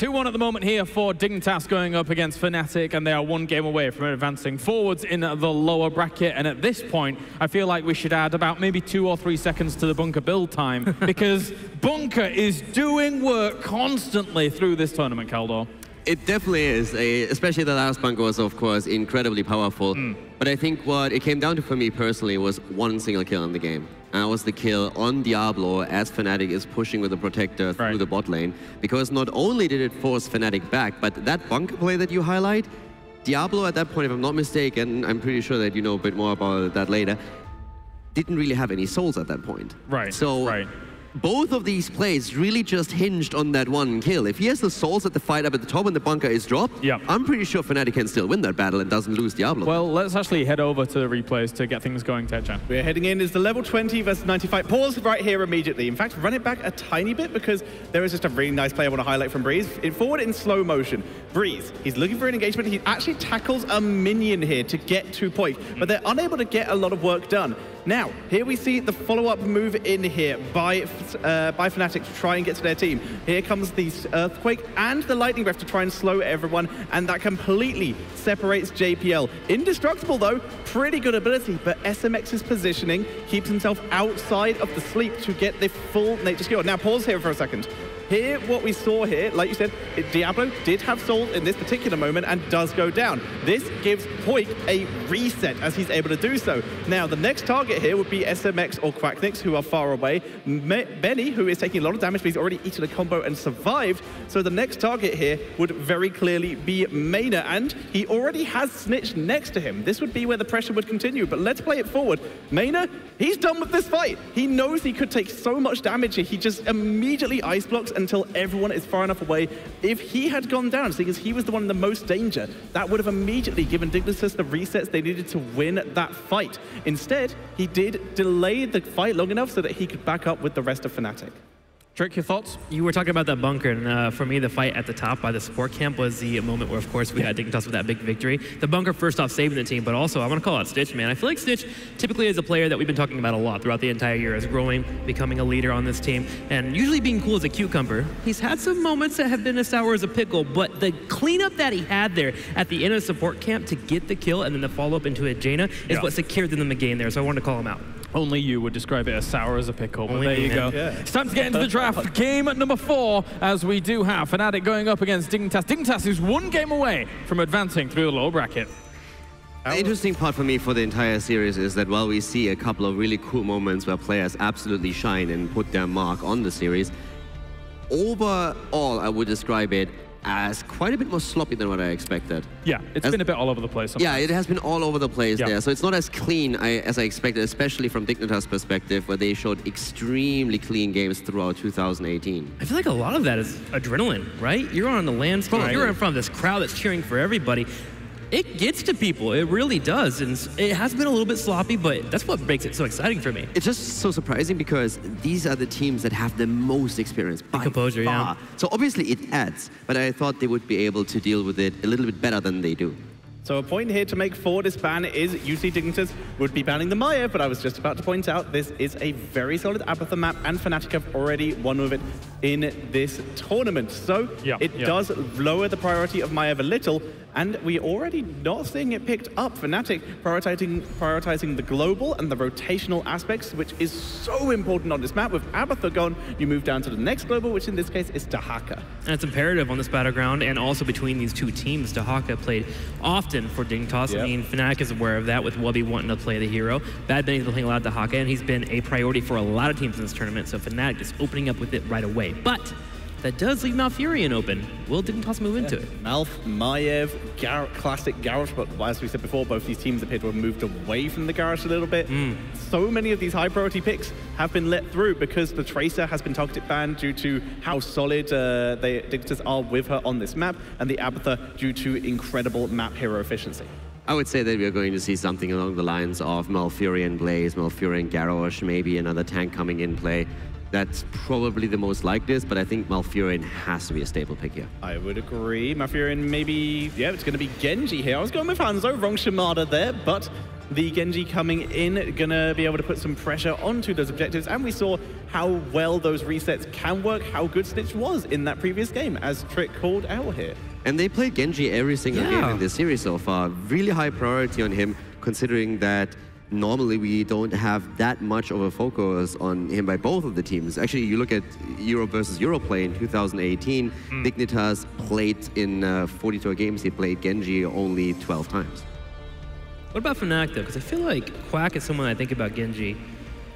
2-1 at the moment here for Dignitas going up against Fnatic, and they are 1 game away from advancing forwards in the lower bracket. And at this point, I feel like we should add about maybe 2 or 3 seconds to the Bunker build time, because Bunker is doing work constantly through this tournament, Kaldor. It definitely is, especially the last Bunker was, of course, incredibly powerful. But I think what it came down to for me personally was 1 single kill in the game. And that was the kill on Diablo as Fnatic is pushing with the Protector through the bot lane. Because not only did it force Fnatic back, but that Bunker play that you highlight, Diablo at that point, if I'm not mistaken, I'm pretty sure that you know a bit more about that later, didn't really have any souls at that point. So both of these plays really just hinged on that 1 kill. If he has the souls at the fight up at the top and the Bunker is dropped, I'm pretty sure Fnatic can still win that battle and doesn't lose Diablo. Well, let's actually head over to the replays to get things going, Tejan. We're heading in is the level 20 versus 95. Pause right here immediately. In fact, run it back a tiny bit because there is just a really nice play I want to highlight from Breeze. Forward in slow motion. Breeze, he's looking for an engagement. He actually tackles a minion here to get to point, but they're unable to get a lot of work done. Now, here we see the follow-up move in here by Fnatic to try and get to their team. Here comes the Earthquake and the Lightning Breath to try and slow everyone, and that completely separates JPL. Indestructible, though. Pretty good ability, but SMX's positioning keeps himself outside of the sleep to get the full nature skill. Now, pause here for a second. Here, what we saw here, like you said, Diablo did have souls in this particular moment and does go down. This gives Poik a reset as he's able to do so. Now, the next target here would be SMX or Quacknix, who are far away. Benny, who is taking a lot of damage, but he's already eaten a combo and survived. So the next target here would very clearly be Maina, and he already has Snitch next to him. This would be where the pressure would continue, but let's play it forward. Maina, he's done with this fight. He knows he could take so much damage here. He just immediately ice blocks until everyone is far enough away. If he had gone down, seeing as he was the one in the most danger, that would have immediately given Dignitas the resets they needed to win that fight. Instead, he did delay the fight long enough so that he could back up with the rest of Fnatic. Trick, your thoughts? You were talking about that Bunker, and for me, the fight at the top by the support camp was the moment where, of course, we had Dignitas with that big victory. The Bunker, first off, saving the team, but also, I want to call out Stitch, man. I feel like Stitch typically is a player that we've been talking about a lot throughout the entire year, as growing, becoming a leader on this team, and usually being cool as a cucumber. He's had some moments that have been as sour as a pickle, but the cleanup that he had there at the end of the support camp to get the kill and then the follow-up into a Jaina is what secured them in the game there, so I wanted to call him out. Only you would describe it as sour as a pickle, but there you go. It's time to get into the draft. Game number 4, as we do have Fnatic going up against Dignitas. Dignitas is 1 game away from advancing through the lower bracket. The interesting part for me for the entire series is that while we see a couple of really cool moments where players absolutely shine and put their mark on the series, overall I would describe it as quite a bit more sloppy than what I expected. Yeah, it's been a bit all over the place sometimes. Yeah, it has been all over the place there. So it's not as clean as I expected, especially from Dignitas' perspective, where they showed extremely clean games throughout 2018. I feel like a lot of that is adrenaline, right? You're on the landscape, you're in front of this crowd that's cheering for everybody. It gets to people, it really does, and it has been a little bit sloppy, but that's what makes it so exciting for me. It's just so surprising because these are the teams that have the most experience by composure, far. So obviously it adds, but I thought they would be able to deal with it a little bit better than they do. So a point here to make for this ban is usually Dignitas would be banning the Maya, but I was just about to point out this is a very solid Abathur map, and Fnatic have already won with it in this tournament. So it does lower the priority of Maya a little, and we're already not seeing it picked up. Fnatic prioritizing the global and the rotational aspects, which is so important on this map. With Abathur gone, you move down to the next global, which in this case is Dahaka. And it's imperative on this battleground, and also between these 2 teams. Dahaka played often for Dignitas. I mean, Fnatic is aware of that with Wubby wanting to play the hero. Bad Benny's been playing a lot of Dahaka, and he's been a priority for a lot of teams in this tournament, so Fnatic is opening up with it right away. But that does leave Malfurion open. Will Dignitas move into it? Malf, Maiev, classic Garrosh, but as we said before, both these teams appear to have moved away from the Garrosh a little bit. So many of these high priority picks have been let through because the Tracer has been targeted banned due to how solid Dignitas are with her on this map, and the Abathur due to incredible map hero efficiency. I would say that we are going to see something along the lines of Malfurion Blaze, Malfurion Garrosh, maybe another tank coming in play. That's probably the most likeliest, but I think Malfurion has to be a staple pick here. I would agree. Malfurion maybe, it's going to be Genji here. I was going with Hanzo, wrong Shimada there, but The Genji coming in, gonna be able to put some pressure onto those objectives, and we saw how well those resets can work, how good Snitch was in that previous game, as Trick called out here. And they played Genji every single game in this series so far. Really high priority on him, considering that normally we don't have that much of a focus on him by both of the teams. Actually, you look at Europe versus Europe play in 2018, Dignitas played in 42 games, he played Genji only 12 times. What about Fnatic, though? Because I feel like Quack is someone I think about Genji.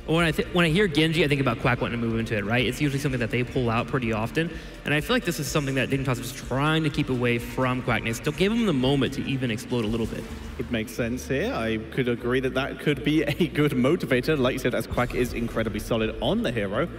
When I hear Genji, I think about Quack wanting to move into it, right? It's usually something that they pull out pretty often. And I feel like this is something that Dignitas is trying to keep away from Quack. And still give him the moment to even explode a little bit. Would make sense here. I could agree that that could be a good motivator, like you said, as Quack is incredibly solid on the hero.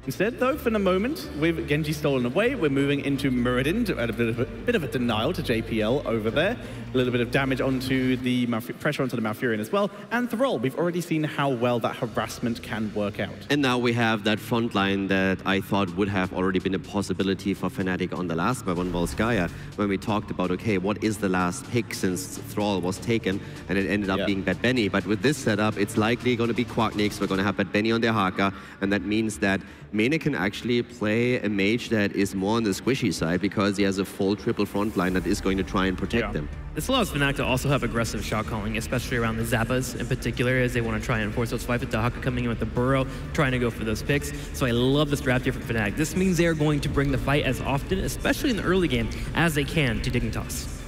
Instead, though, for the moment, with Genji stolen away, we're moving into Muradin to add a bit of a denial to JPL over there. A little bit of damage onto the pressure onto the Malfurion as well. And Thrall, we've already seen how well that harassment can work out. And now we have that front line that I thought would have already been a possibility for Fnatic on the last map on Volskaya, when we talked about, okay, what is the last pick since Thrall was taken, and it ended up being Bad Benny. But with this setup, it's likely going to be Quacknix. We're going to have Bad Benny on their Haka, and that means that Mene can actually play a mage that is more on the squishy side because he has a full triple front line that is going to try and protect them. This allows Fnatic to also have aggressive shot calling, especially around the Zappas in particular, as they want to try and force those fights with Dahaka coming in with the burrow, trying to go for those picks. So I love this draft here from Fnatic. This means they're going to bring the fight as often, especially in the early game, as they can to Dignitas.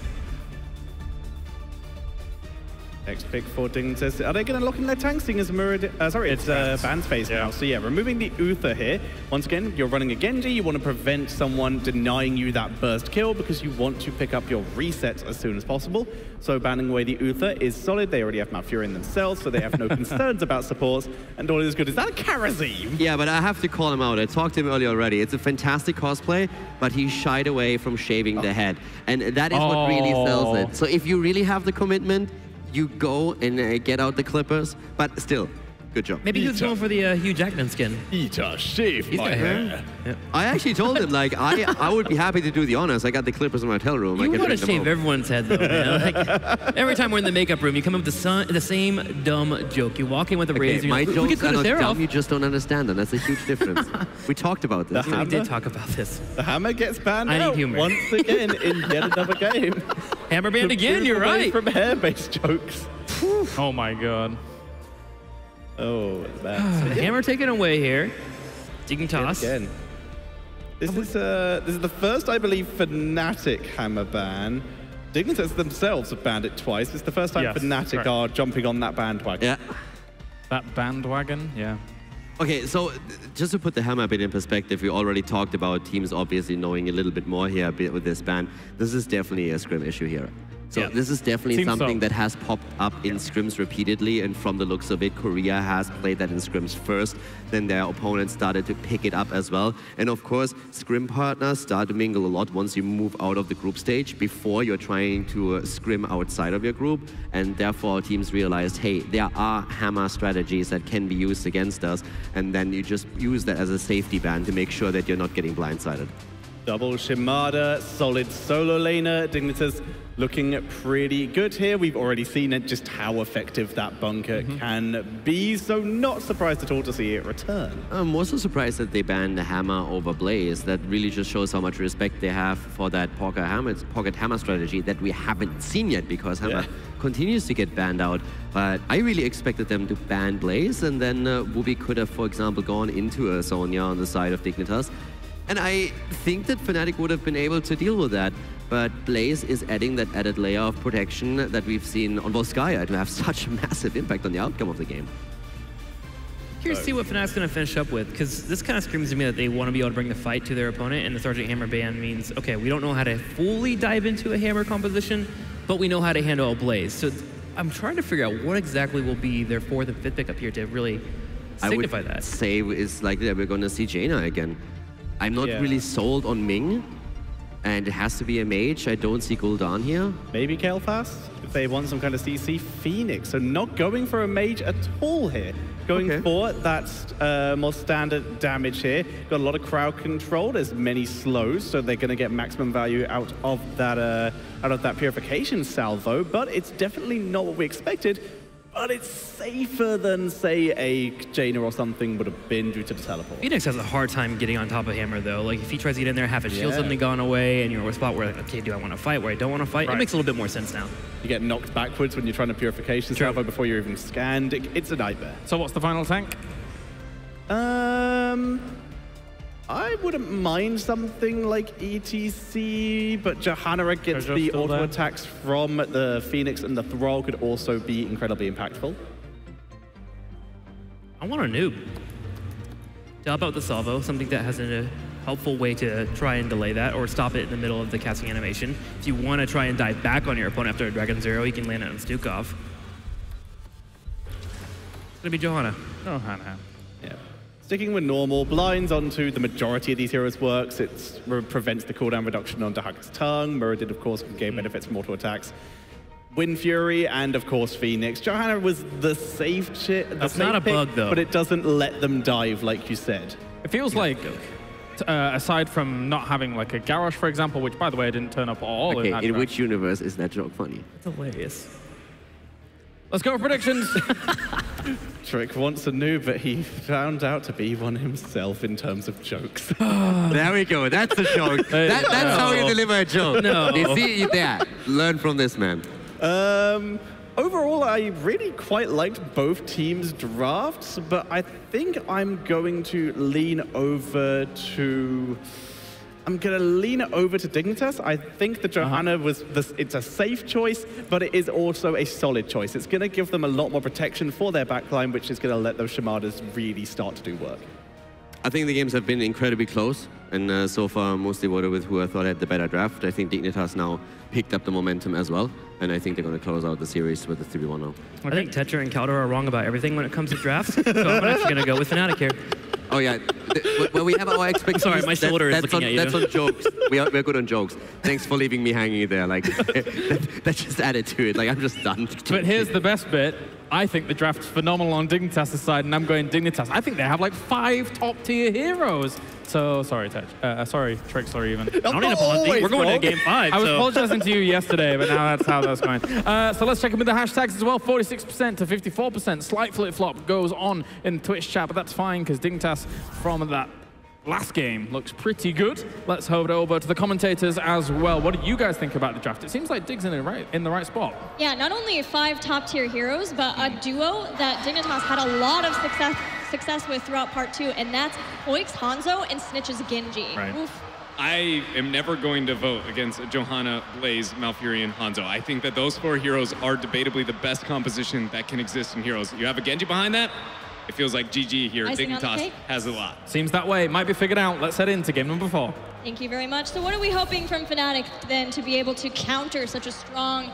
Next pick for Dignitas. Are they going to lock in their tank, seeing as it's Band's phase now. So yeah, removing the Uther here. Once again, you're running a Genji. You want to prevent someone denying you that burst kill because you want to pick up your resets as soon as possible. So banning away the Uther is solid. They already have Malfurion themselves, so they have no concerns about supports. And all is good. Is that a Karazim? Yeah, but I have to call him out. I talked to him earlier already. It's a fantastic cosplay, but he shied away from shaving the head. And that is what really sells it. So if you really have the commitment, you go and get out the clippers, but still, good job. Maybe he was going for the Hugh Jackman skin. Ita, shave my hair. Yeah. I actually told him, like, I would be happy to do the honors. I got the clippers in my hotel room. You want to shave everyone's head, though, man. Like, every time we're in the makeup room, you come up with the same dumb joke. You walk in with a razor. My like, jokes are not dumb, you just don't understand them. That's a huge difference. We talked about this. We did talk about this. The hammer gets banned I need humor. once again in yet another game. Hammer banned again, you're right. From hair-based jokes. Oh my god. Oh, that's Hammer taken away here. Dignitas. Again. This is the first, I believe, Fnatic hammer ban. Dignitas themselves have banned it twice. It's the first time Fnatic are jumping on that bandwagon. Yeah. That bandwagon, yeah. Okay, so just to put the hammer a bit in perspective, we already talked about teams obviously knowing a little bit more here with this ban. This is definitely a scrim issue here. So this is definitely something that has popped up in scrims repeatedly, and from the looks of it, Korea has played that in scrims first, then their opponents started to pick it up as well. And of course, scrim partners start to mingle a lot once you move out of the group stage before you're trying to scrim outside of your group, and therefore teams realized, hey, there are hammer strategies that can be used against us, and then you just use that as a safety ban to make sure that you're not getting blindsided. Double Shimada, solid solo laner. Dignitas looking pretty good here. We've already seen it, just how effective that bunker can be, so not surprised at all to see it return. I'm also surprised that they banned the hammer over Blaze. That really just shows how much respect they have for that pocket hammer strategy that we haven't seen yet, because hammer continues to get banned out. But I really expected them to ban Blaze, and then Wubi could have, for example, gone into a Sonya on the side of Dignitas. And I think that Fnatic would have been able to deal with that. But Blaze is adding that added layer of protection that we've seen on Volskaya to have such a massive impact on the outcome of the game. Curious to see what Fnatic's going to finish up with, because this kind of screams to me that they want to be able to bring the fight to their opponent, and the Sergeant Hammer ban means, okay, we don't know how to fully dive into a Hammer composition, but we know how to handle a Blaze. So I'm trying to figure out what exactly will be their 4th and 5th pickup here to really signify that. I would say it's likely that we're going to see Jaina again. I'm not really sold on Ming, and it has to be a mage. I don't see Gul'dan here. Maybe Kael'thas, if they want some kind of CC. Phoenix, so not going for a mage at all here. Going for that more standard damage here. Got a lot of crowd control. There's many slows, so they're going to get maximum value out of that purification salvo. But it's definitely not what we expected. but it's safer than, say, a Jaina or something would have been due to the teleport. Phoenix has a hard time getting on top of Hammer, though. Like, if he tries to get in there, half his shield's suddenly gone away, and you're in a spot where, like, okay, do I want to fight, where I don't want to fight? It makes a little bit more sense now. You get knocked backwards when you're trying to Purification Salvo before you're even scanned. It's a nightmare. So what's the final tank? I wouldn't mind something like ETC, but Johanna against the auto attacks from the Phoenix and the Thrall could also be incredibly impactful. I want a noob. Dub out the salvo, something that has a helpful way to try and delay that or stop it in the middle of the casting animation. If you want to try and dive back on your opponent after a Dragon Zero, you can land it on Stukov. It's going to be Johanna. Johanna. Yeah. Sticking with normal, blinds onto the majority of these heroes works. It prevents the cooldown reduction onto Haka's tongue. Muradin, of course, can gain benefits from auto attacks. Wind Fury and, of course, Phoenix. Johanna was the safe That's not a bug, though. But it doesn't let them dive, like you said. It feels like, aside from not having like a Garrosh, for example, which, by the way, didn't turn up at all in that in draft. which universe is that joke funny? It's hilarious. Let's go for predictions. Trick wants a noob, but he found out to be one himself in terms of jokes. There we go. That's a joke. That's how you deliver a joke. No. You see that? Learn from this man. Overall, I really quite liked both teams' drafts, but I think I'm going to lean over to... Dignitas. I think the Johanna it's a safe choice, but it is also a solid choice. It's going to give them a lot more protection for their backline, which is going to let those Shamadas really start to do work. I think the games have been incredibly close, and so far mostly voted with who I thought had the better draft. I think Dignitas now picked up the momentum as well, and I think they're going to close out the series with the 3v1 now. I think Tetra and Caldor are wrong about everything when it comes to drafts, so I'm actually going to go with Fnatic here. Oh yeah, well we have our expectations. Sorry, my shoulder is looking at you. That's on jokes. We're good on jokes. Thanks for leaving me hanging there. Like that just added to it. Like I'm just done. But here's the best bit. I think the draft's phenomenal on Dignitas' side, and I'm going Dignitas. I think they have like 5 top-tier heroes. So, sorry, sorry, Trick, sorry, even. I don't need apology. We're going to game 5. I was apologizing to you yesterday, but now that's how that's going. So let's check in with the hashtags as well. 46% to 54%. Slight flip-flop goes on in Twitch chat, but that's fine because Dignitas from that last game looks pretty good. Let's head over to the commentators as well. What do you guys think about the draft? It seems like Dig's in the right spot. Yeah, not only 5 top-tier heroes, but a duo that Dignitas had a lot of success with throughout Part 2, and that's Oix Hanzo and Snitch's Genji. Right. Oof. I am never going to vote against Johanna, Blaze, Malfurion, Hanzo. I think that those 4 heroes are debatably the best composition that can exist in heroes. You have a Genji behind that? It feels like GG here. Dignitas has a lot. Seems that way. Might be figured out. Let's head into game number 4. Thank you very much. So what are we hoping from Fnatic then to be able to counter such a strong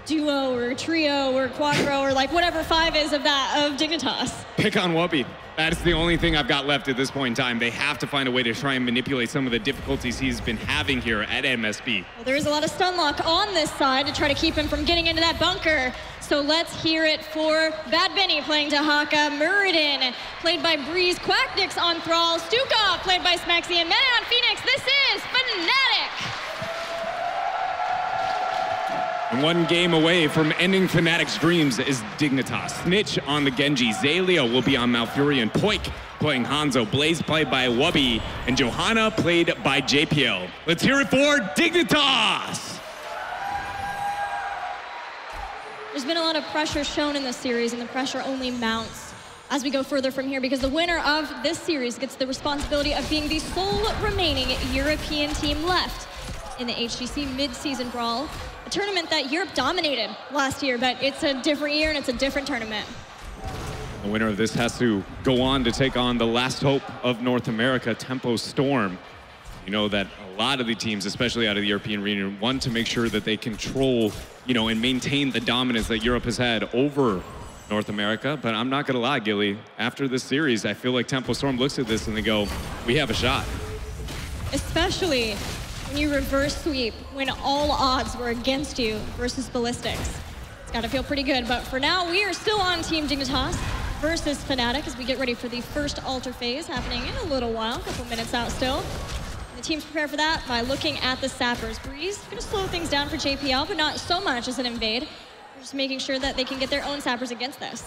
duo or trio or quattro or like whatever 5 is of Dignitas? Pick on Whoopi. That is the only thing I've got left at this point in time. They have to find a way to try and manipulate some of the difficulties he's been having here at MSB. Well, there is a lot of stun lock on this side to try to keep him from getting into that bunker. So let's hear it for Bad Benny playing Tahaka, Muradin played by Breeze, Quacknix on Thrall, Stukov played by Smexy, and Meta on Phoenix. This is Fnatic. And 1 game away from ending Fnatic's dreams is Dignitas. Snitch on the Genji, Zalea will be on Malfurion, Poik playing Hanzo, Blaze played by Wubby, and Johanna played by JPL. Let's hear it for Dignitas! There's been a lot of pressure shown in this series, and the pressure only mounts as we go further from here because the winner of this series gets the responsibility of being the sole remaining European team left in the HGC Mid-Season Brawl, a tournament that Europe dominated last year, but it's a different year and it's a different tournament. The winner of this has to go on to take on the last hope of North America, Tempo Storm. You know that a lot of the teams, especially out of the European region, want to make sure that they control, and maintain the dominance that Europe has had over North America. But I'm not gonna lie, Gilly, after this series, I feel like Tempo Storm looks at this and they go, we have a shot. Especially when you reverse sweep, when all odds were against you versus Ballistics. It's gotta feel pretty good, but for now, we are still on Team Dignitas versus Fnatic as we get ready for the first altar phase happening in a little while, a couple minutes out still. The teams prepare for that by looking at the Sappers. Breeze gonna slow things down for JPL, but not so much as an invade. just making sure that they can get their own sappers against this.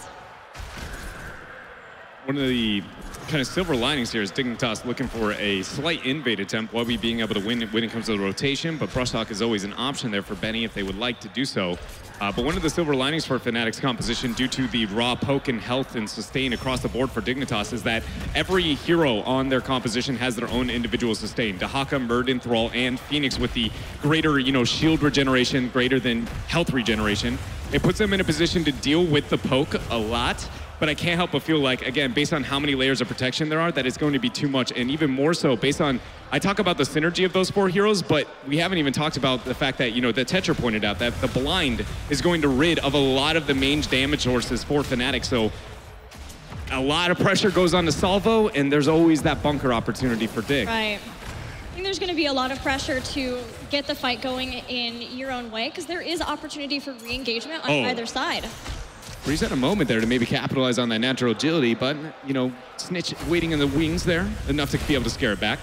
One of the kind of silver linings here is Dignitas looking for a slight invade attempt, Wubby being able to win when it comes to the rotation, but Brush Talk is always an option there for Benny if they would like to do so. But one of the silver linings for Fnatic's composition due to the raw poke and health and sustain across the board for Dignitas is that every hero on their composition has their own individual sustain. Dahaka, Murden, Thrall, and Phoenix with the greater, shield regeneration, greater than health regeneration. It puts them in a position to deal with the poke a lot. But I can't help but feel like, again, based on how many layers of protection there are, that it's going to be too much. And even more so based on, I talk about the synergy of those 4 heroes, but we haven't even talked about the fact that, that Tetra pointed out that the blind is going to rid of a lot of the main damage sources for Fnatic. So a lot of pressure goes on to Salvo, and there's always that bunker opportunity for Dig. Right. I think there's going to be a lot of pressure to get the fight going in your own way, because there is opportunity for re-engagement on either side. Breeze had a moment there to maybe capitalize on that natural agility, but, Snitch waiting in the wings there, enough to be able to scare it back.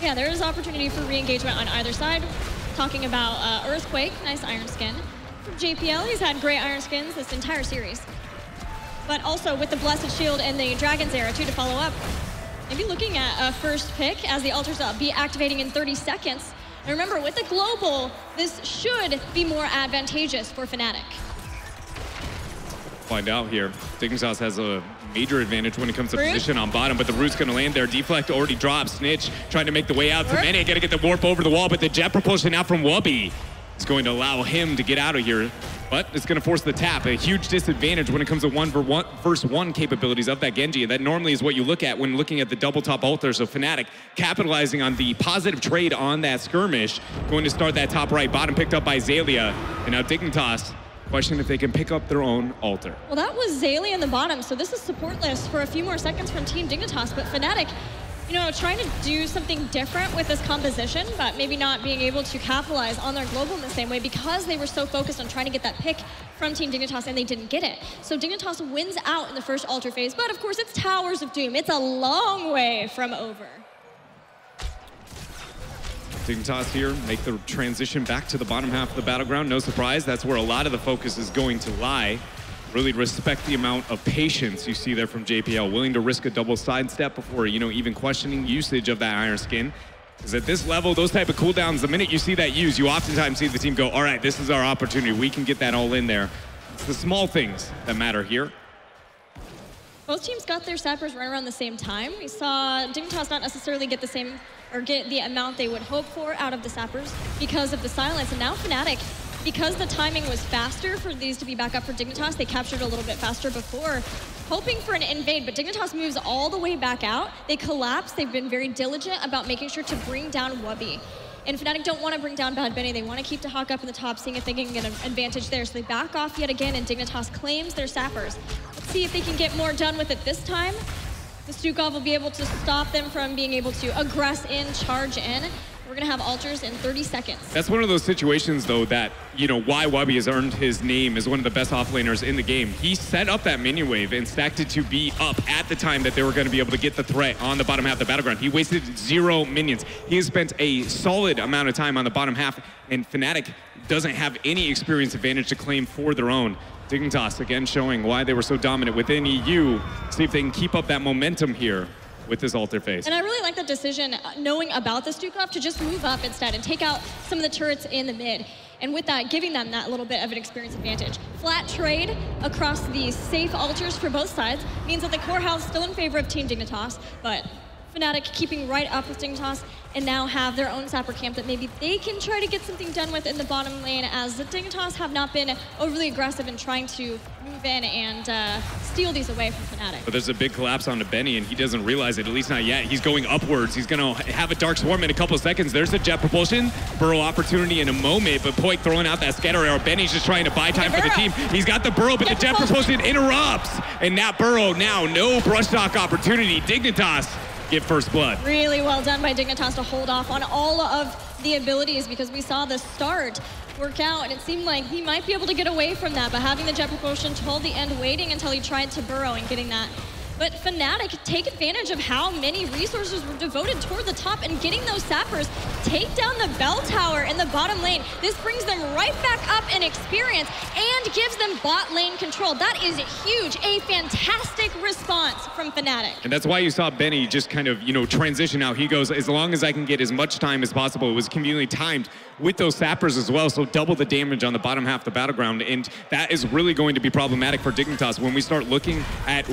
Yeah, there is opportunity for re-engagement on either side. Talking about Earthquake, nice Iron Skin. From JPL, he's had great Iron Skins this entire series. But also with the Blessed Shield and the Dragon's Era, too, to follow up. Maybe looking at a first pick as the Altars Up be activating in 30 seconds. And remember, with the Global, this should be more advantageous for Fnatic. Find out here. Dignitas has a major advantage when it comes to position on bottom, but the root's gonna land there. Deflect already dropped. Snitch trying to make the way out. Mane gotta get the warp over the wall, but the jet propulsion out from Wubby is going to allow him to get out of here. But it's gonna force the tap. A huge disadvantage when it comes to one versus one capabilities of that Genji. That normally is what you look at when looking at the double top altar. So Fnatic capitalizing on the positive trade on that skirmish, going to start that top right. Bottom picked up by Xaylia, and now Dignitas. Question if they can pick up their own altar. Well, that was Xaylia in the bottom, so this is supportless for a few more seconds from Team Dignitas, but Fnatic, trying to do something different with this composition, but maybe not being able to capitalize on their global in the same way because they were so focused on trying to get that pick from Team Dignitas and they didn't get it. So Dignitas wins out in the first altar phase, but of course it's Towers of Doom. It's a long way from over. Dignitas here make the transition back to the bottom half of the battleground. No surprise, that's where a lot of the focus is going to lie. Really respect the amount of patience you see there from JPL, willing to risk a double sidestep before, even questioning usage of that Iron Skin. Because at this level, those type of cooldowns, the minute you see that used, you oftentimes see the team go, all right, this is our opportunity. We can get that all in there. It's the small things that matter here. Both teams got their sappers right around the same time. We saw Dignitas not necessarily get the same or get the amount they would hope for out of the sappers because of the silence. And now Fnatic, because the timing was faster for these to be back up for Dignitas, they captured a little bit faster before, hoping for an invade, but Dignitas moves all the way back out. They collapse. They've been very diligent about making sure to bring down Wubby. And Fnatic don't want to bring down Bad Benny. They want to keep Dahaka up in the top, seeing if they can get an advantage there. So they back off yet again, and Dignitas claims their sappers. Let's see if they can get more done with it this time. The Stukov will be able to stop them from being able to aggress in, charge in. We're going to have altars in 30 seconds. That's one of those situations, though, that, why Wubby has earned his name as one of the best offlaners in the game. He set up that minion wave and stacked it to be up at the time that they were going to be able to get the threat on the bottom half of the battleground. He wasted 0 minions. He has spent a solid amount of time on the bottom half, and Fnatic doesn't have any experience advantage to claim for their own. Dignitas, again, showing why they were so dominant within EU. See if they can keep up that momentum here with this altar phase. And I really like the decision, knowing about the Stukov, to just move up instead and take out some of the turrets in the mid. And with that, giving them that little bit of an experience advantage. Flat trade across the safe altars for both sides means that the core house still in favor of Team Dignitas, but Fnatic keeping right up with Dignitas and now have their own sapper camp that maybe they can try to get something done with in the bottom lane, as the Dignitas have not been overly aggressive in trying to move in and steal these away from Fnatic. But there's a big collapse onto Benny, and he doesn't realize it, at least not yet. He's going upwards. He's going to have a Dark Swarm in a couple of seconds. There's a jet propulsion. Burrow opportunity in a moment, but Poik throwing out that scatter arrow. Benny's just trying to buy time for the team. He's got the Burrow, but the jet propulsion interrupts. And that Burrow now, no brush stock opportunity. Dignitas get first blood. Really well done by Dignitas to hold off on all of the abilities, because we saw the start work out and it seemed like he might be able to get away from that, but having the jet propulsion till the end, waiting until he tried to burrow and getting that but Fnatic take advantage of how many resources were devoted toward the top and getting those sappers take down the bell tower in the bottom lane. This brings them right back up in experience and gives them bot lane control. That is huge, a fantastic response from Fnatic. And that's why you saw Benny just kind of, transition out. He goes, as long as I can get as much time as possible. It was conveniently timed with those sappers as well, so double the damage on the bottom half of the battleground, and that is really going to be problematic for Dignitas when we start looking at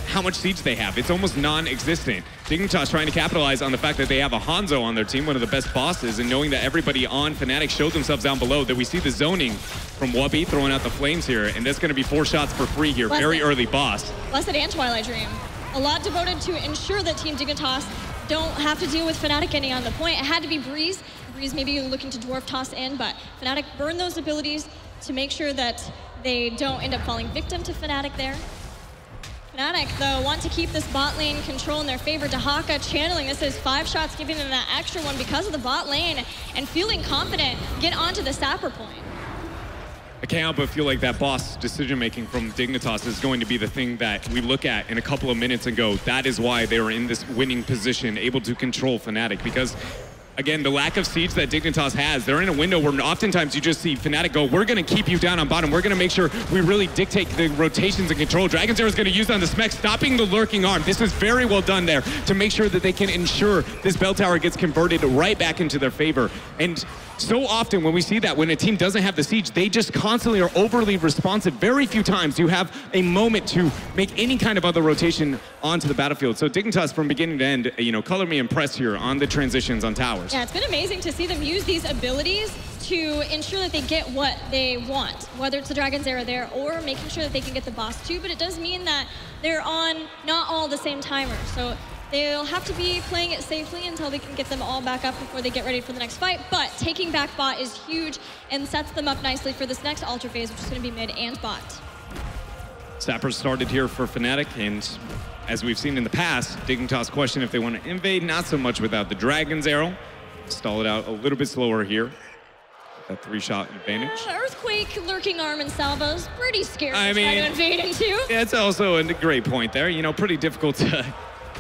how much siege they have. It's almost non-existent. Dignitas trying to capitalize on the fact that they have a Hanzo on their team, one of the best bosses, and knowing that everybody on Fnatic showed themselves down below, that we see the zoning from Wubby throwing out the flames here, and that's going to be 4 shots for free here. Very early boss. Blessed and Twilight Dream. A lot devoted to ensure that Team Dignitas don't have to deal with Fnatic getting on the point. It had to be Breeze. Breeze maybe looking to dwarf toss in, but Fnatic burn those abilities to make sure that they don't end up falling victim to Fnatic there. Fnatic, though, want to keep this bot lane control in their favor. Dahaka channeling this is 5 shots, giving them that extra one because of the bot lane and feeling confident, get onto the sapper point. I can't help but feel like that boss decision-making from Dignitas is going to be the thing that we look at in a couple of minutes and go, that is why they are in this winning position, able to control Fnatic. Because, again, the lack of siege that Dignitas has, they're in a window where oftentimes you just see Fnatic go, we're going to keep you down on bottom. We're going to make sure we really dictate the rotations and control. Dragon Zero is going to use on the Smec, stopping the lurking arm. This is very well done there to make sure that they can ensure this bell tower gets converted right back into their favor. And so often when we see that, when a team doesn't have the siege, they just constantly are overly responsive. Very few times you have a moment to make any kind of other rotation onto the battlefield. So Dignitas from beginning to end, color me impressed here on the transitions on towers. Yeah, it's been amazing to see them use these abilities to ensure that they get what they want, whether it's the Dragon's Era there or making sure that they can get the boss too, but it does mean that they're on not all the same timer. So they'll have to be playing it safely until they can get them all back up before they get ready for the next fight, but taking back bot is huge and sets them up nicely for this next Ultra phase, which is going to be mid and bot. Sappers started here for Fnatic, and as we've seen in the past, Dignitas question if they want to invade, not so much without the Dragon's Arrow. Stall it out a little bit slower here. That 3-shot advantage. Earthquake, lurking arm, and salvos, pretty scary I to try mean, to invade into. Yeah, it's also a great point there. Pretty difficult to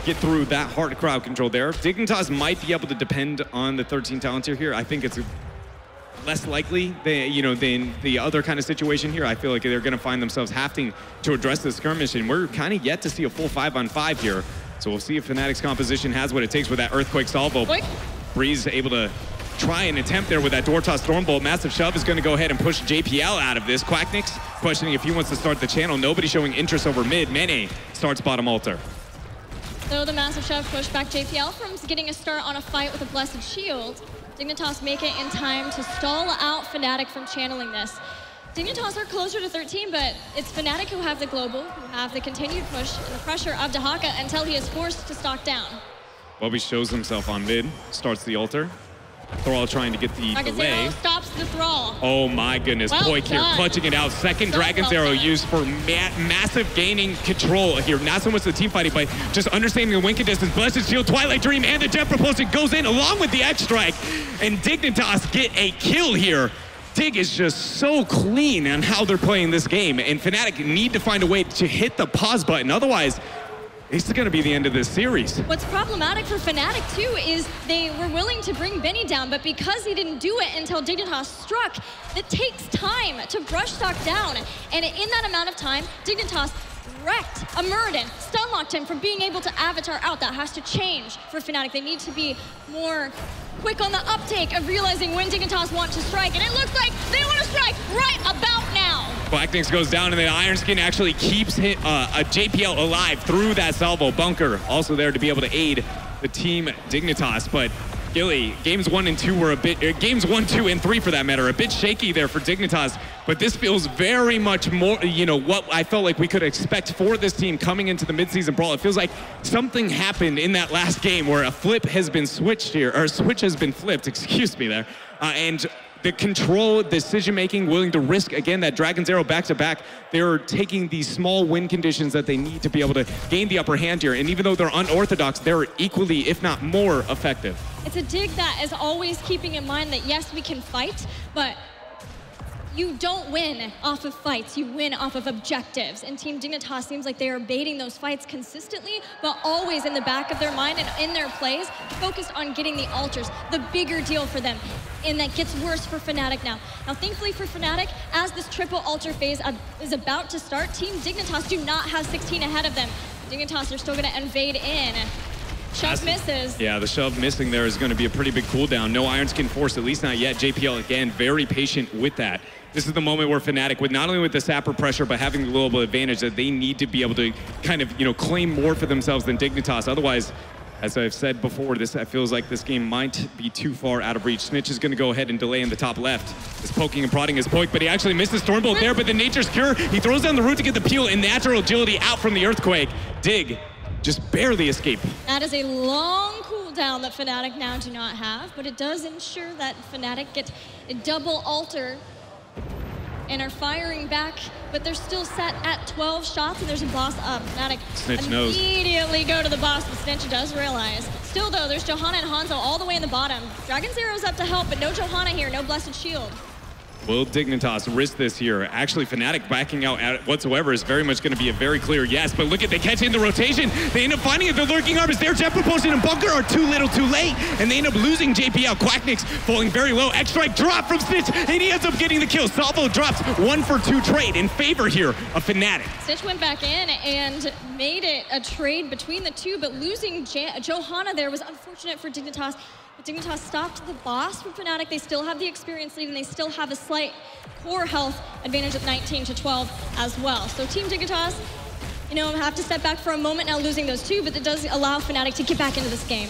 get through that hard crowd control there. Dignitas might be able to depend on the 13 Talontier here. I think it's less likely than the other kind of situation here. I feel like they're going to find themselves having to address this skirmish, and we're kind of yet to see a full 5-on-5 here. So we'll see if Fnatic's composition has what it takes with that Earthquake salvo. Breeze able to try and attempt there with that door toss Stormbolt. Massive shove is going to go ahead and push JPL out of this. Quacknix questioning if he wants to start the channel. Nobody showing interest over mid. Mene starts bottom altar. So the massive shove pushed back JPL from getting a start on a fight with a Blessed Shield. Dignitas make it in time to stall out Fnatic from channeling this. Dignitas are closer to 13, but it's Fnatic who have the global, who have the continued push and the pressure of Dahaka until he is forced to stock down. Wubby shows himself on mid, starts the altar. Thrall trying to get the delay. Stops the Thrall. Oh my goodness, Poik here clutching it out. Second Dragon's Arrow used for massive gaining control here. Not so much the team fighting, but just understanding the win conditions. Blessed Shield, Twilight Dream, and the Jet Propulsion goes in along with the X-Strike. And Dignitas get a kill here. Dig is just so clean on how they're playing this game, and Fnatic need to find a way to hit the pause button. Otherwise, it's going to be the end of this series. What's problematic for Fnatic, too, is they were willing to bring Benny down, but because he didn't do it until Dignitas struck, it takes time to brush stock down. And in that amount of time, Dignitas wrecked a Muradin, stun locked him from being able to avatar out. That has to change for Fnatic. They need to be more quick on the uptake of realizing when Dignitas want to strike, and it looks like they want to strike right about now. Quacknix goes down, and then Iron Skin actually keeps a JPL alive through that salvo. Bunker also there to be able to aid the team Dignitas, but Gilly, games 1 and 2 were a bit, games 1, 2, and 3 for that matter, a bit shaky there for Dignitas, but this feels very much more, what I felt like we could expect for this team coming into the mid-season brawl. It feels like something happened in that last game where a flip has been switched here, or a switch has been flipped, excuse me there, and the control, decision-making, willing to risk, again, that Dragon's Arrow back-to-back. They're taking these small win conditions that they need to be able to gain the upper hand here. And even though they're unorthodox, they're equally, if not more, effective. It's a dig that is always keeping in mind that, yes, we can fight, but you don't win off of fights, you win off of objectives. And Team Dignitas seems like they are baiting those fights consistently, but always in the back of their mind and in their plays, focused on getting the altars, the bigger deal for them. And that gets worse for Fnatic now. Now, thankfully for Fnatic, as this triple altar phase is about to start, Team Dignitas do not have 16 ahead of them. Dignitas are still gonna invade in. Shove misses. Yeah, the shove missing there is going to be a pretty big cooldown. No Iron Skin Force, at least not yet. JPL, again, very patient with that. This is the moment where Fnatic, with not only with the sapper pressure, but having the global advantage, that they need to be able to kind of, claim more for themselves than Dignitas. Otherwise, as I've said before, it feels like this game might be too far out of reach. Snitch is going to go ahead and delay in the top left. Is poking and prodding his Poik, but he actually misses Stormbolt there, but the Nature's Cure, he throws down the root to get the peel and natural agility out from the Earthquake. Dig just barely escape. That is a long cooldown that Fnatic now do not have, but it does ensure that Fnatic get a double altar and are firing back, but they're still set at 12 shots, and there's a boss up. Fnatic Snitch knows. Immediately go to the boss, but Snitch does realize. Still though, there's Johanna and Hanzo all the way in the bottom. Dragon's Arrow's up to help, but no Johanna here, no Blessed Shield. Will Dignitas risk this here? Actually, Fnatic backing out whatsoever is very much going to be a very clear yes, but look at, they catch in the rotation. They end up finding it. The Lurking Arm is there. Jet Propulsion and Bunker are too little too late, and they end up losing JPL. Quacknix falling very low. X-Strike drop from Snitch, and he ends up getting the kill. Salvo drops 1-for-2 trade in favor here of Fnatic. Snitch went back in and made it a trade between the two, but losing Johanna there was unfortunate for Dignitas. But Dignitas stopped the boss from Fnatic. They still have the experience lead, and they still have a slight core health advantage of 19-12 as well. So Team Dignitas, have to step back for a moment now, losing those two, but it does allow Fnatic to get back into this game.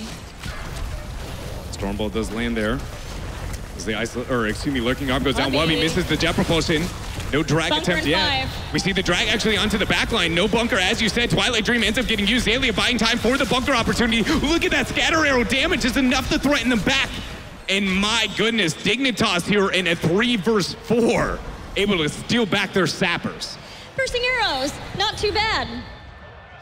Stormbolt does land there. As the Lurking Arm goes down. Wubby misses the Jet Propulsion. No drag Bunker attempt yet. We see the drag actually onto the backline. No bunker, as you said. Twilight Dream ends up getting used. Zalia buying time for the bunker opportunity. Look at that scatter arrow damage is enough to threaten them back. And my goodness, Dignitas here in a 3-versus-4, able to steal back their sappers. Bursting arrows, not too bad.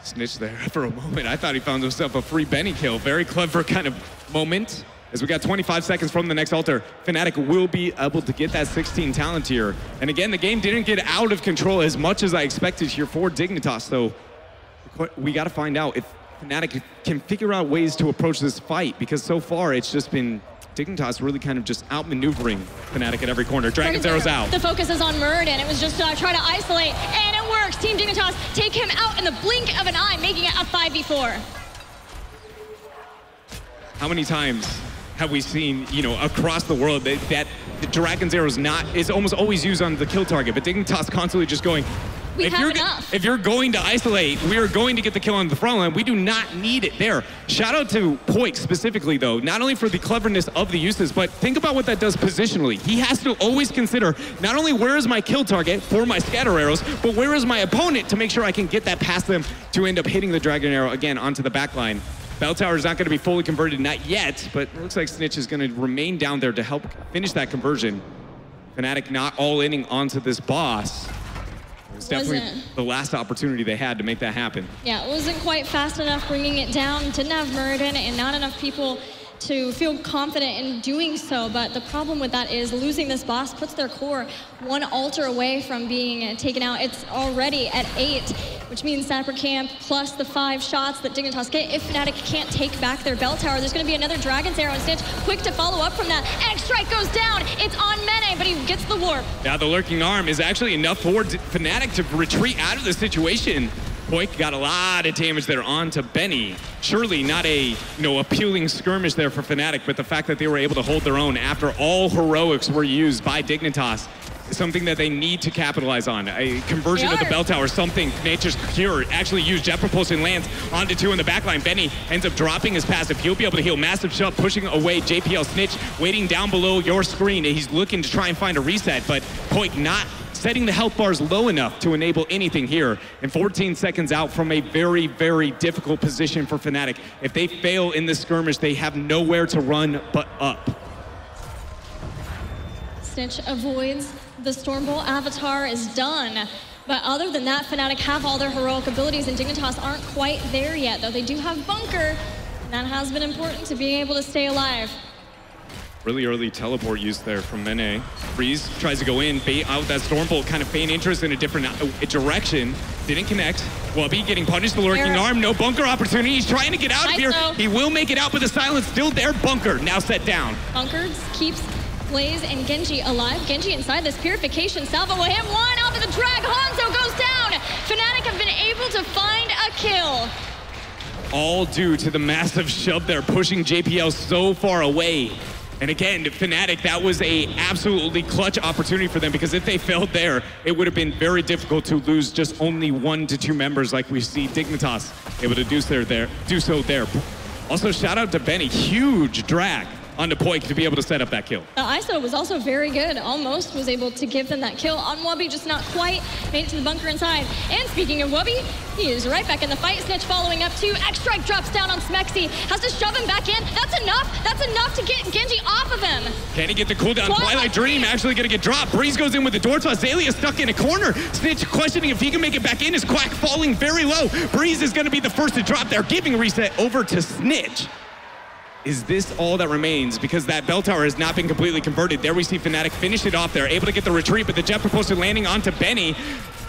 Snitch there for a moment. I thought he found himself a free Benny kill. Very clever kind of moment. As we got 25 seconds from the next altar, Fnatic will be able to get that 16 talent here. And again, the game didn't get out of control as much as I expected here for Dignitas. So we got to find out if Fnatic can figure out ways to approach this fight, because so far it's just been Dignitas really kind of just outmaneuvering Fnatic at every corner. Dragon's Arrow's out. The focus is on Muradin. It was just try to isolate, and it works. Team Dignitas take him out in the blink of an eye, making it a 5v4. How many times have we seen, across the world that the Dragon's Arrow is almost always used on the kill target, but Dignitas constantly just going, if you're going to isolate, we are going to get the kill on the front line. We do not need it there. Shout out to Poik specifically, though, not only for the cleverness of the uses, but think about what that does positionally. He has to always consider not only where is my kill target for my scatter arrows, but where is my opponent to make sure I can get that past them to end up hitting the Dragon Arrow again onto the back line. Bell Tower is not going to be fully converted, not yet, but it looks like Snitch is going to remain down there to help finish that conversion. Fnatic not all-inning onto this boss. It was definitely the last opportunity they had to make that happen. Yeah, it wasn't quite fast enough bringing it down. Didn't have Muradin and not enough people to feel confident in doing so, but the problem with that is losing this boss puts their core one altar away from being taken out. It's already at 8, which means Sapper Camp plus the 5 shots that Dignitas get. If Fnatic can't take back their bell tower, there's going to be another Dragon's Arrow, and Snitch quick to follow up from that. X-Strike goes down. It's on Mene, but he gets the warp. Now the Lurking Arm is actually enough for Fnatic to retreat out of the situation. Poik got a lot of damage there onto Benny. Surely not a appealing skirmish there for Fnatic, but the fact that they were able to hold their own after all heroics were used by Dignitas is something that they need to capitalize on. A conversion of the bell tower, something Nature's Cure actually used. Jet Propulsion lands onto 2 in the backline. Benny ends up dropping his passive. He'll be able to heal. Massive shove pushing away JPL. Snitch waiting down below your screen. He's looking to try and find a reset, but Poik not setting the health bars low enough to enable anything here. And 14 seconds out from a very, very difficult position for Fnatic. If they fail in this skirmish, they have nowhere to run but up. Snitch avoids the Stormbolt. Avatar is done. But other than that, Fnatic have all their heroic abilities, and Dignitas aren't quite there yet, though they do have Bunker. And that has been important to being able to stay alive. Really early teleport use there from Mene. Breeze tries to go in, bait out that Stormbolt, kind of feign interest in a different direction. Didn't connect. Wubby getting punished, the lurking arm, no bunker opportunity. He's trying to get out of here. He will make it out, but the silence still there. Bunker now set down. Bunkers keeps Blaze and Genji alive. Genji inside this purification salvo will hit one off of the drag. Hanzo goes down. Fnatic have been able to find a kill. All due to the massive shove there, pushing JPL so far away. And again, Fnatic, that was a absolutely clutch opportunity for them, because if they failed there, it would have been very difficult to lose just only 1 to 2 members like we see Dignitas able to do so there. Also, shout out to Benny, huge drag onto Poik to be able to set up that kill. ISO was also very good. Almost was able to give them that kill on Wubby, just not quite. Made it to the bunker inside. And speaking of Wubby, he is right back in the fight. Snitch following up too. X-Strike drops down on Smexy. Has to shove him back in. That's enough. That's enough to get Genji off of him. Can he get the cooldown? Twilight Dream actually going to get dropped. Breeze goes in with the door toss. Azalea stuck in a corner. Snitch questioning if he can make it back in. His Quack falling very low. Breeze is going to be the first to drop there, giving reset over to Snitch. Is this all that remains? Because that bell tower has not been completely converted. There we see Fnatic finish it off there, able to get the retreat, but the jet propulsor landing onto Benny.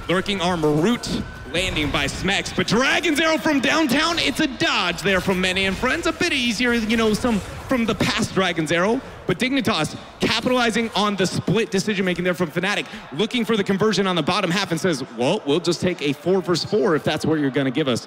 Lurking arm root landing by Smex, but Dragon's Arrow from downtown, it's a dodge there from Mene and friends. A bit easier, you know, some from the past Dragon's Arrow, but Dignitas capitalizing on the split decision-making there from Fnatic, looking for the conversion on the bottom half and says, well, we'll just take a 4 versus 4 if that's what you're gonna give us.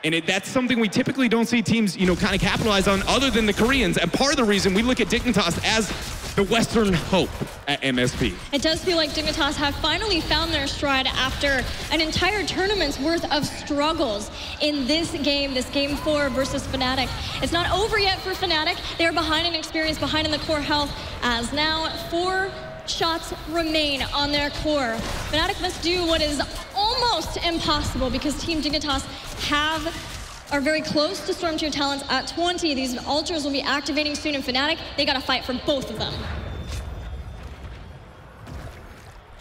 And that's something we typically don't see teams, you know, kind of capitalize on other than the Koreans. And part of the reason we look at Dignitas as the Western hope at MSP. It does feel like Dignitas have finally found their stride after an entire tournament's worth of struggles in this game 4 versus Fnatic. It's not over yet for Fnatic. They're behind in experience, behind in the core health, as now 4 shots remain on their core. Fnatic must do what is almost impossible, because Team Dignitas are very close to Storm Tier talents at 20. These altars will be activating soon in Fnatic. They gotta fight for both of them.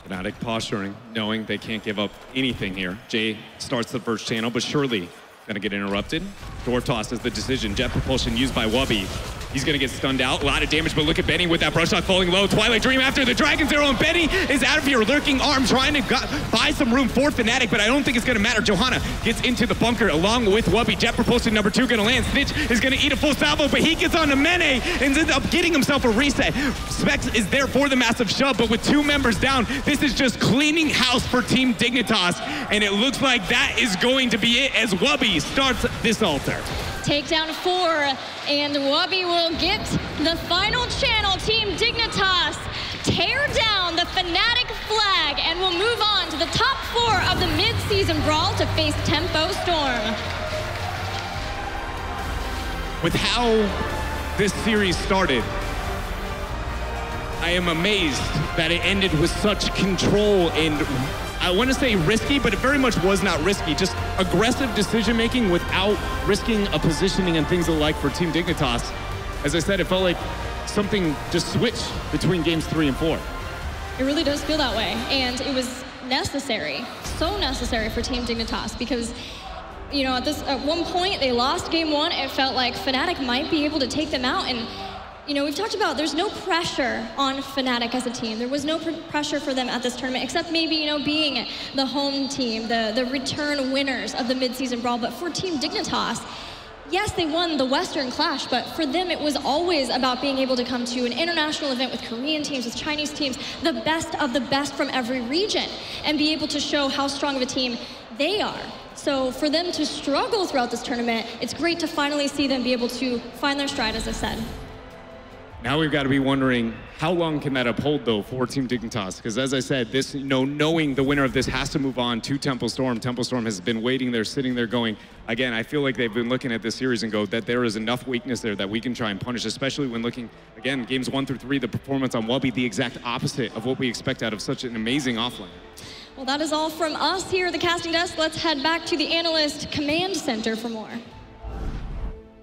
Fnatic posturing, knowing they can't give up anything here. Jay starts the first channel, but surely gonna get interrupted. Door toss is the decision. Jet propulsion used by Wubby. He's gonna get stunned out. A lot of damage, but look at Benny with that brush shot falling low. Twilight Dream after the Dragon's Arrow, and Benny is out of here. Lurking arm trying to buy some room for Fnatic, but I don't think it's gonna matter. Johanna gets into the bunker along with Wubby. Jet propulsion number 2 gonna land. Snitch is gonna eat a full salvo, but he gets onto Mene and ends up getting himself a reset. Specs is there for the massive shove, but with 2 members down, this is just cleaning house for Team Dignitas, and it looks like that is going to be it as Wubby starts this altar. Takedown 4, and Wubby will get the final channel. Team Dignitas tear down the Fnatic flag and will move on to the top 4 of the Mid-Season Brawl to face Tempo Storm. With how this series started, I am amazed that it ended with such control and, I want to say risky, but it very much was not risky. Just aggressive decision-making without risking a positioning and things alike for Team Dignitas. As I said, it felt like something just switched between games 3 and 4. It really does feel that way, and it was necessary, so necessary for Team Dignitas, because, you know, at one point they lost game 1. It felt like Fnatic might be able to take them out, and you know, we've talked about there's no pressure on Fnatic as a team. There was no pressure for them at this tournament, except maybe, you know, being the home team, the return winners of the Mid-Season Brawl. But for Team Dignitas, yes, they won the Western Clash, but for them it was always about being able to come to an international event with Korean teams, with Chinese teams, the best of the best from every region, and be able to show how strong of a team they are. So for them to struggle throughout this tournament, it's great to finally see them be able to find their stride, as I said. Now we've got to be wondering, how long can that uphold, though, for Team Dignitas? Because as I said, this, you know, knowing the winner of this has to move on to Temple Storm. Temple Storm has been waiting there, sitting there going, again, I feel like they've been looking at this series and go that there is enough weakness there that we can try and punish, especially when looking, again, games 1 through 3, the performance on Wubby, the exact opposite of what we expect out of such an amazing offlane. Well, that is all from us here at the casting desk. Let's head back to the Analyst Command Center for more.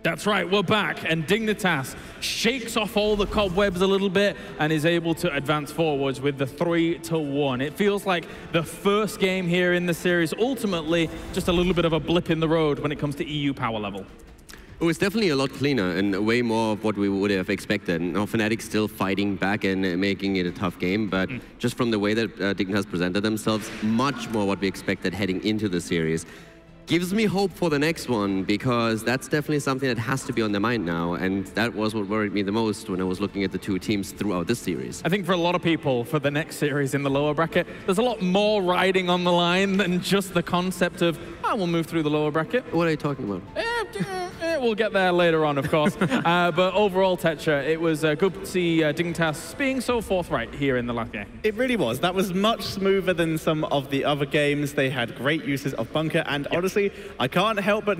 That's right, we're back, and Dignitas shakes off all the cobwebs a little bit and is able to advance forwards with the 3-1. It feels like the first game here in the series, ultimately just a little bit of a blip in the road when it comes to EU power level. It was definitely a lot cleaner and way more of what we would have expected. Now, Fnatic still fighting back and making it a tough game, but just from the way that Dignitas presented themselves, much more what we expected heading into the series. Gives me hope for the next one, because that's definitely something that has to be on their mind now, and that was what worried me the most when I was looking at the two teams throughout this series. I think for a lot of people, for the next series in the lower bracket, there's a lot more riding on the line than just the concept of, oh, we'll move through the lower bracket. What are you talking about? We'll get there later on, of course. But overall, Tetra, it was good to see Dignitas being so forthright here in the last game. It really was. That was much smoother than some of the other games. They had great uses of bunker, and honestly, I can't help but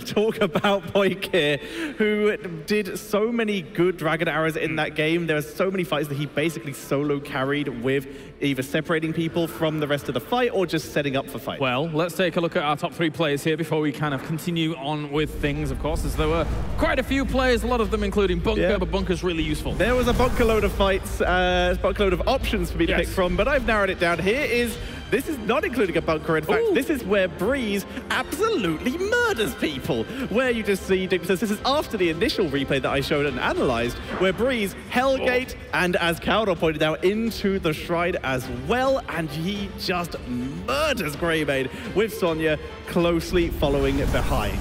talk about Boyk here, who did so many good Dragon Arrows in that game. There were so many fights that he basically solo carried with either separating people from the rest of the fight or just setting up for fight. Well, let's take a look at our top 3 players here before we kind of continue on with things, of course, as there were quite a few players, a lot of them including Bunker, but Bunker's really useful. There was a bunker load of fights, bunker load of options for me to pick from, but I've narrowed it down. This is not including a bunker. In fact, this is where Breeze absolutely murders people. Where you just see, this is after the initial replay that I showed and analyzed, where Breeze, Hellgate, and as Caldor pointed out, into the Shrine as well, and he just murders Greymane with Sonya closely following behind.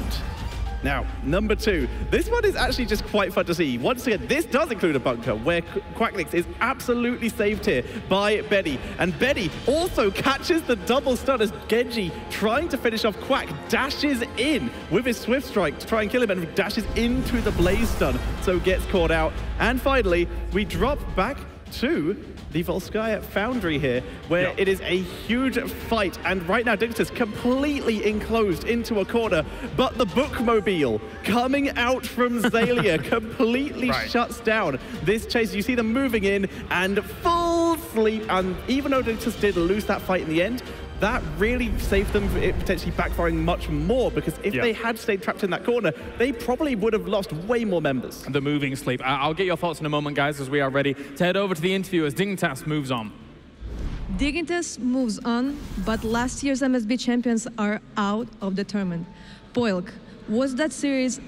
Now, number 2. This one is actually just quite fun to see. Once again, this does include a bunker where Quacklix is absolutely saved here by Benny. And Benny also catches the double stun as Genji, trying to finish off Quack, dashes in with his Swift Strike to try and kill him, and dashes into the Blaze stun, so gets caught out. And finally, we drop back to the Volskaya Foundry here, where it is a huge fight, and right now Dignitas completely enclosed into a corner, but the Bookmobile coming out from Zalia completely shuts down this chase. You see them moving in and full sleep, and even though Dignitas did lose that fight in the end, that really saved them it potentially backfiring much more, because if they had stayed trapped in that corner, they probably would have lost way more members. The moving sleep. I'll get your thoughts in a moment, guys, as we are ready to head over to the interview as Dignitas moves on. Dignitas moves on, but last year's MSB champions are out of the tournament. Boylk, was that series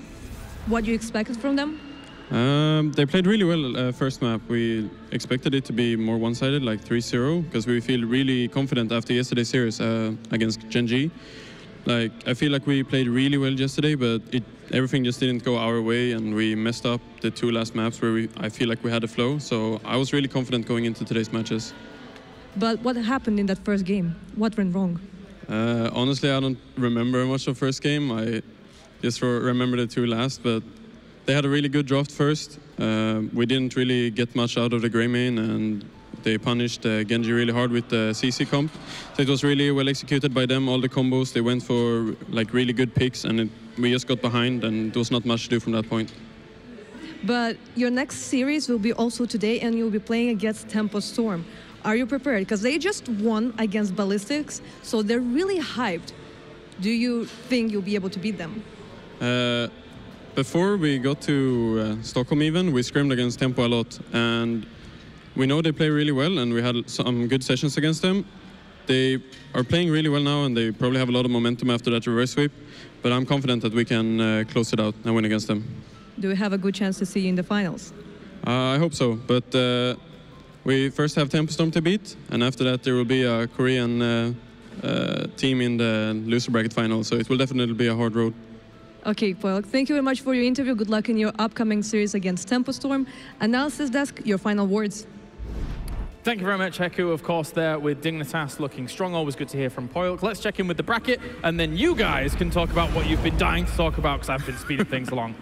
what you expected from them? They played really well first map. We expected it to be more one-sided, like 3-0, because we feel really confident after yesterday's series against Genji. Like, I feel like we played really well yesterday, but everything just didn't go our way, and we messed up the 2 last maps where I feel like we had a flow. So I was really confident going into today's matches. But what happened in that first game? What went wrong? Honestly, I don't remember much of first game. I just remember the 2 last, but they had a really good draft first. We didn't really get much out of the Greymane, and they punished Genji really hard with the CC comp. So it was really well executed by them, all the combos. They went for like really good picks, and we just got behind, and there was not much to do from that point. But your next series will be also today, and you'll be playing against Tempo Storm. Are you prepared? Because they just won against Ballistics, so they're really hyped. Do you think you'll be able to beat them? Before we got to Stockholm even, we scrimmed against Tempo a lot, and we know they play really well, and we had some good sessions against them. They are playing really well now, and they probably have a lot of momentum after that reverse sweep, but I'm confident that we can close it out and win against them. Do we have a good chance to see you in the finals? I hope so, but we first have Tempo Storm to beat, and after that there will be a Korean team in the loser bracket final, so it will definitely be a hard road. Okay, well, thank you very much for your interview. Good luck in your upcoming series against Tempo Storm. Analysis desk, your final words. Thank you very much, Heku. Of course, there with Dignitas looking strong. Always good to hear from Poyok. Let's check in with the bracket, and then you guys can talk about what you've been dying to talk about, because I've been speeding things along.